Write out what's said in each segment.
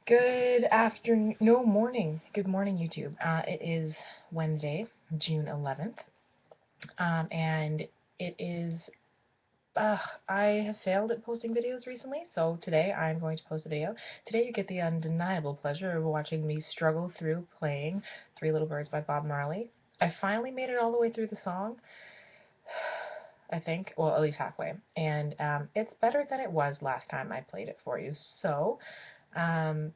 Good afternoon, no, morning. Good morning, YouTube. It is Wednesday, June 11th, and it is, I have failed at posting videos recently, so today I'm going to post a video. Today you get the undeniable pleasure of watching me struggle through playing Three Little Birds by Bob Marley. I finally made it all the way through the song, I think, well, at least halfway, and it's better than it was last time I played it for you, so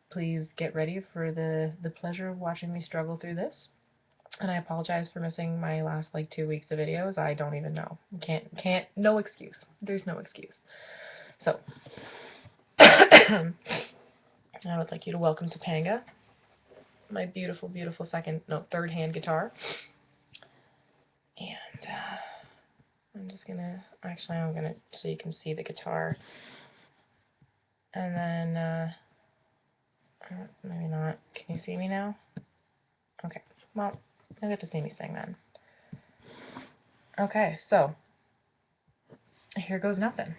please get ready for the pleasure of watching me struggle through this. And I apologize for missing my last like 2 weeks of videos. I don't even know. No excuse. There's no excuse. So, I would like you to welcome Topanga, my beautiful, beautiful third hand guitar. And I'm gonna, so you can see the guitar. And then, maybe not. Can you see me now? Okay. Well, you'll get to see me sing then. Okay, so here goes nothing.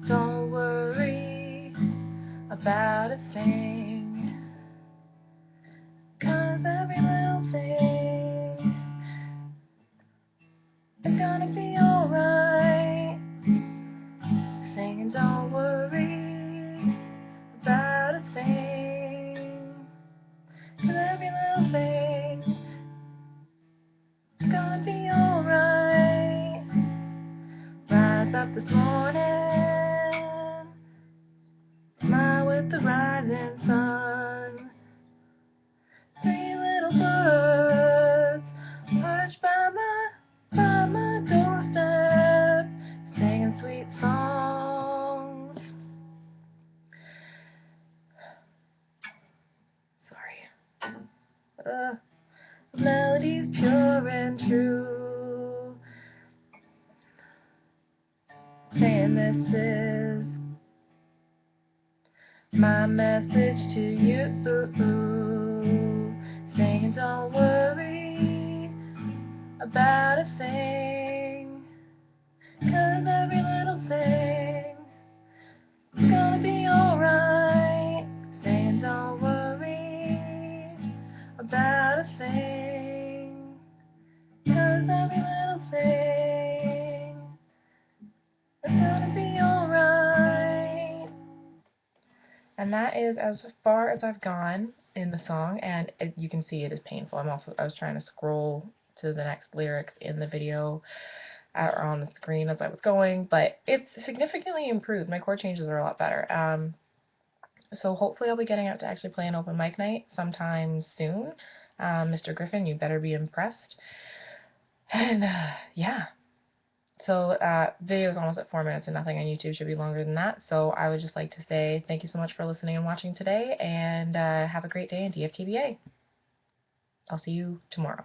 Don't worry about a thing, 'cause every little thing is gonna be alright. Singing don't worry about a thing, 'cause every little thing is gonna be alright. Rise up this morning, smile with the rising sun. Three little birds perched by my doorstep, singing sweet songs. Sorry. Melodies pure and true, saying this is my message to you. Saying don't worry about a thing, 'cause every little thing is gonna be alright. Saying don't worry about a thing, 'cause every little thing is gonna be alright. And that is as far as I've gone in the song, and you can see it is painful. I was trying to scroll to the next lyrics in the video or on the screen as I was going, but it's significantly improved. My chord changes are a lot better. So hopefully I'll be getting out to actually play an open mic night sometime soon. Mr. Griffin, you better be impressed. And yeah. So video is almost at 4 minutes, and nothing on YouTube should be longer than that. So I would just like to say thank you so much for listening and watching today, and have a great day in DFTBA. I'll see you tomorrow.